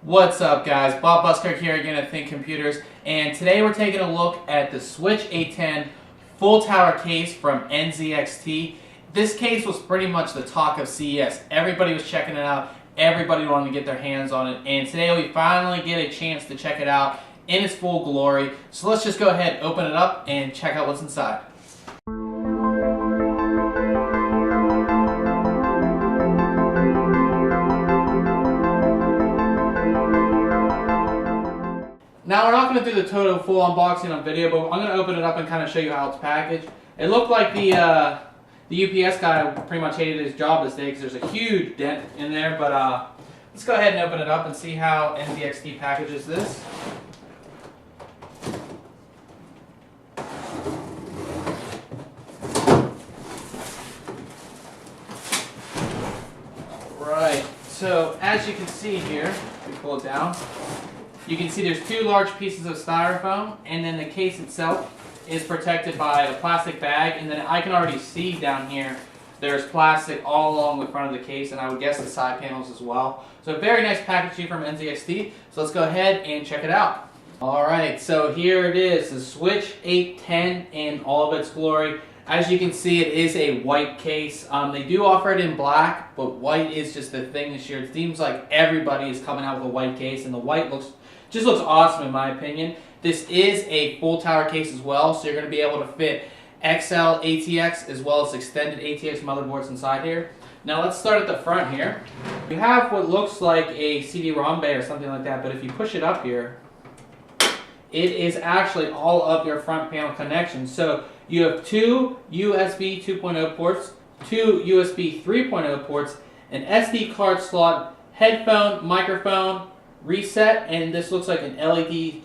What's up, guys? Bob Buskirk here again at ThinkComputers, and today we're taking a look at the Switch A10 full tower case from NZXT. This case was pretty much the talk of CES. Everybody was checking it out. Everybody wanted to get their hands on it, and today we finally get a chance to check it out in its full glory. So let's just go ahead, open it up, and check out what's inside. Now we're not going to do the total full unboxing on video, but I'm going to open it up and kind of show you how it's packaged. It looked like the UPS guy pretty much hated his job this day because there's a huge dent in there, but let's go ahead and open it up and see how NZXT packages this. Alright, so as you can see here, if we pull it down, you can see there's two large pieces of styrofoam, and then the case itself is protected by a plastic bag, and then I can already see down here there's plastic all along the front of the case, and I would guess the side panels as well. So very nice packaging from NZXT. So let's go ahead and check it out. Alright, so here it is, the Switch 810 in all of its glory. As you can see, it is a white case. They do offer it in black, but white is just the thing this year. It seems like everybody is coming out with a white case, and the white just looks awesome in my opinion. This is a full tower case as well, so you're going to be able to fit XL-ATX as well as extended ATX motherboards inside here. Now let's start at the front here. You have what looks like a CD-ROM bay or something like that, but if you push it up here, it is actually all of your front panel connections. So you have two USB 2.0 ports, two USB 3.0 ports, an SD card slot, headphone, microphone, reset, and this looks like an LED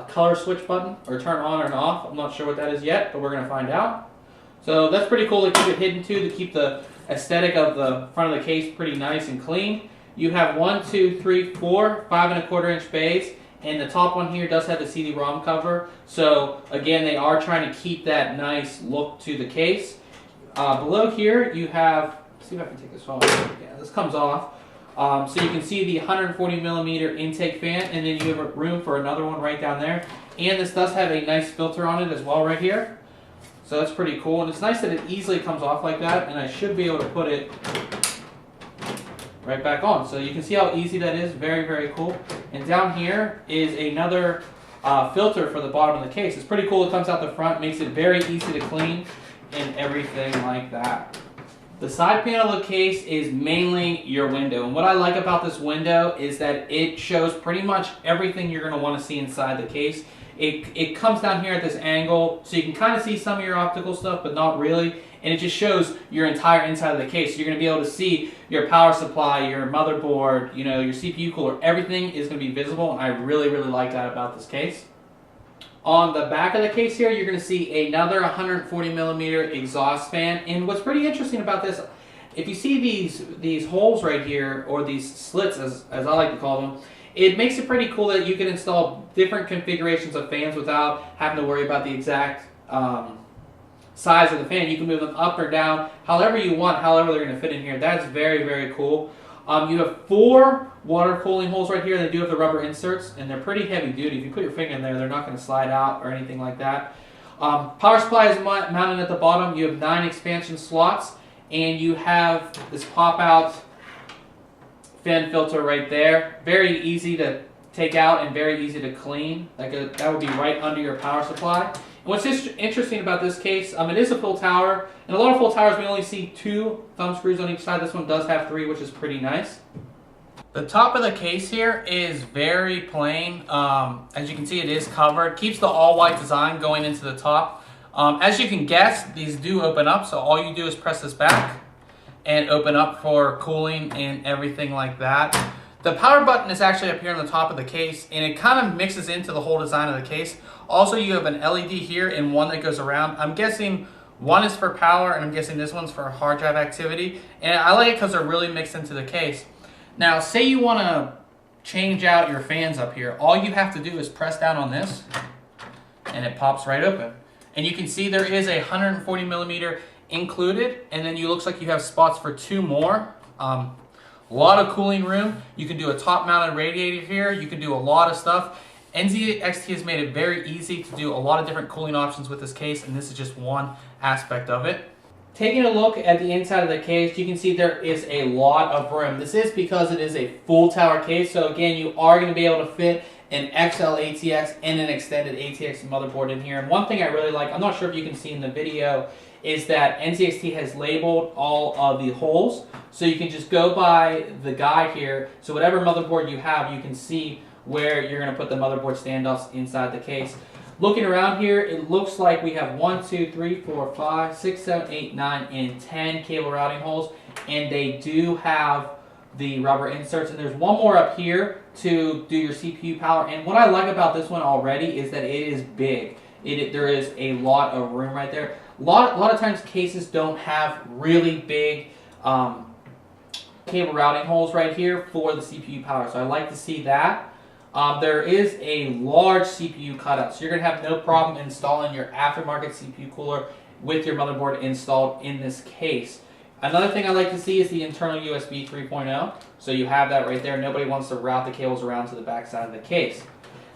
color switch button, or turn on or off. I'm not sure what that is yet, but we're going to find out. So that's pretty cool to keep it hidden too, to keep the aesthetic of the front of the case pretty nice and clean. You have 1, 2, 3, 4 5¼ inch bays, and the top one here does have the CD-ROM cover. So again, they are trying to keep that nice look to the case. Below here you have, let's see if I can take this off. Yeah, this comes off. So you can see the 140mm intake fan, and then you have room for another one right down there. And this does have a nice filter on it as well right here. So that's pretty cool, and it's nice that it easily comes off like that, and I should be able to put it right back on. So you can see how easy that is, very, very cool. And down here is another filter for the bottom of the case. It's pretty cool, it comes out the front, makes it very easy to clean and everything like that. The side panel of the case is mainly your window, and what I like about this window is that it shows pretty much everything you're going to want to see inside the case. It comes down here at this angle, so you can kind of see some of your optical stuff, but not really, and it just shows your entire inside of the case. So you're going to be able to see your power supply, your motherboard, you know, your CPU cooler, everything is going to be visible, and I really, really like that about this case. On the back of the case here, you're going to see another 140mm exhaust fan. And what's pretty interesting about this, if you see these holes right here, or these slits as I like to call them, it makes it pretty cool that you can install different configurations of fans without having to worry about the exact size of the fan. You can move them up or down, however you want, however they're going to fit in here. That's very, very cool. You have 4 water cooling holes right here. They do have the rubber inserts, and they're pretty heavy duty. If you put your finger in there, they're not going to slide out or anything like that. Power supply is mounted at the bottom. You have 9 expansion slots, and you have this pop-out fan filter right there. Very easy to take out and very easy to clean. That would be right under your power supply. And what's interesting about this case, it is a full tower. In a lot of full towers, we only see 2 thumb screws on each side. This one does have 3, which is pretty nice. The top of the case here is very plain. As you can see, it is covered. Keeps the all-white design going into the top. As you can guess, these do open up, so all you do is press this back and open up for cooling and everything like that. The power button is actually up here on the top of the case, and it kind of mixes into the whole design of the case. Also, you have an LED here and one that goes around. I'm guessing one is for power, and I'm guessing this one's for hard drive activity. And I like it because they're really mixed into the case. Now, say you want to change out your fans up here. All you have to do is press down on this, and it pops right open. And you can see there is a 140mm included, and then it looks like you have spots for 2 more. A lot of cooling room. You can do a top mounted radiator here. You can do a lot of stuff. NZXT has made it very easy to do a lot of different cooling options with this case, and this is just one aspect of it. Taking a look at the inside of the case, you can see there is a lot of room. This is because it is a full tower case, so again, you are going to be able to fit an XL-ATX and an extended ATX motherboard in here. And one thing I really like, I'm not sure if you can see in the video, is that NZXT has labeled all of the holes, so you can just go by the guide here. So whatever motherboard you have, you can see where you're going to put the motherboard standoffs inside the case. Looking around here, it looks like we have 1, 2, 3, 4, 5, 6, 7, 8, 9, and 10 cable routing holes, and they do have the rubber inserts, and there's one more up here to do your CPU power. And what I like about this one already is that it is big. There is a lot of room right there. A lot of times cases don't have really big cable routing holes right here for the CPU power, so I like to see that. There is a large CPU cutout, so you're going to have no problem installing your aftermarket CPU cooler with your motherboard installed in this case. Another thing I like to see is the internal USB 3.0, so you have that right there. Nobody wants to route the cables around to the back side of the case.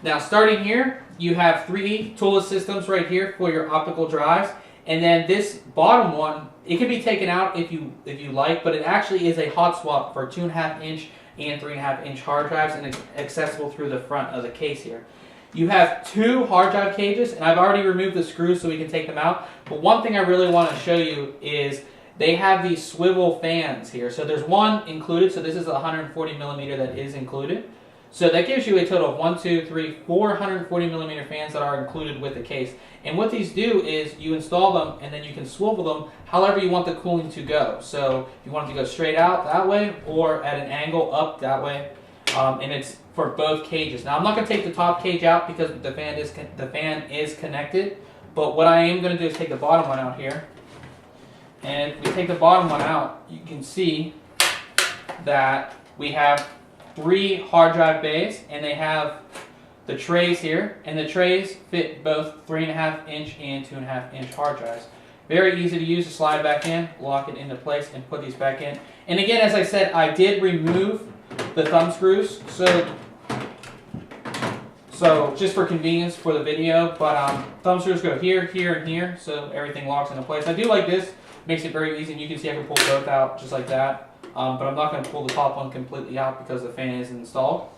Now starting here, you have 3 toolless systems right here for your optical drives, and then this bottom one, it can be taken out if you like, but it actually is a hot swap for 2.5-inch and 3.5-inch hard drives, and it's accessible through the front of the case here. You have 2 hard drive cages, and I've already removed the screws so we can take them out, but one thing I really want to show you is they have these swivel fans here. So there's one included, so this is a 140 millimeter that is included. So that gives you a total of 1, 2, 3, 4 140 millimeter fans that are included with the case. And what these do is you install them and then you can swivel them however you want the cooling to go. So if you want it to go straight out that way or at an angle up that way, and it's for both cages. Now I'm not going to take the top cage out because the fan is connected, but what I am going to do is take the bottom one out here. And if we take the bottom one out, you can see that we have 3 hard drive bays, and they have the trays here, and the trays fit both 3.5-inch and 2.5-inch hard drives. Very easy to use. To slide back in, lock it into place, and put these back in. And again, as I said, I did remove the thumb screws, so just for convenience for the video, but thumb screws go here, here, and here, so everything locks into place. I do like this. Makes it very easy, and you can see I can pull both out just like that. But I'm not going to pull the top one completely out because the fan is installed.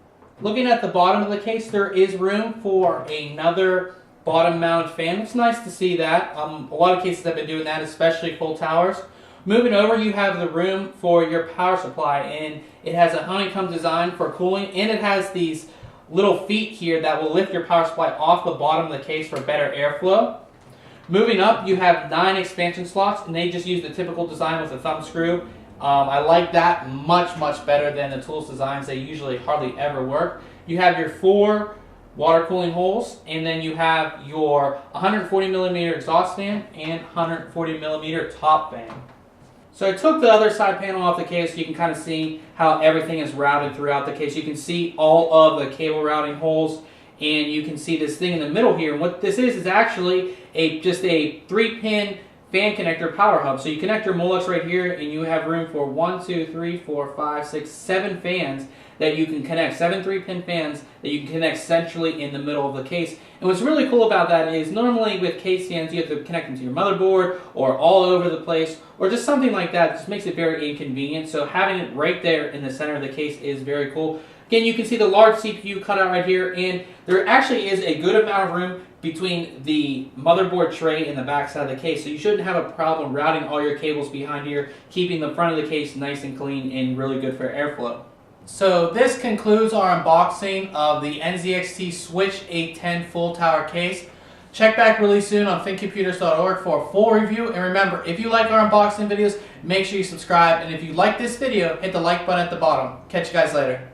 Looking at the bottom of the case, there is room for another bottom mounted fan. It's nice to see that. A lot of cases have been doing that, especially full towers. Moving over, you have the room for your power supply, and it has a honeycomb design for cooling, and it has these little feet here that will lift your power supply off the bottom of the case for better airflow. Moving up, you have 9 expansion slots, and they just use the typical design with a thumb screw. I like that much better than the tools designs. They usually hardly ever work. You have your 4 water cooling holes, and then you have your 140 millimeter exhaust fan and 140 millimeter top fan. So I took the other side panel off the case so you can kind of see how everything is routed throughout the case. You can see all of the cable routing holes, and you can see this thing in the middle here. And what this is actually just a 3-pin fan connector power hub. So you connect your Molex right here, and you have room for 1, 2, 3, 4, 5, 6, 7 fans that you can connect, 7 3-pin fans that you can connect centrally in the middle of the case. And what's really cool about that is normally with case fans you have to connect them to your motherboard or all over the place or just something like that. It just makes it very inconvenient. So having it right there in the center of the case is very cool. Again, you can see the large CPU cutout right here, and there actually is a good amount of room between the motherboard tray and the back side of the case, so you shouldn't have a problem routing all your cables behind here, keeping the front of the case nice and clean and really good for airflow. So this concludes our unboxing of the NZXT Switch 810 full tower case. Check back really soon on ThinkComputers.org for a full review, and remember, if you like our unboxing videos, make sure you subscribe, and if you like this video, hit the like button at the bottom. Catch you guys later.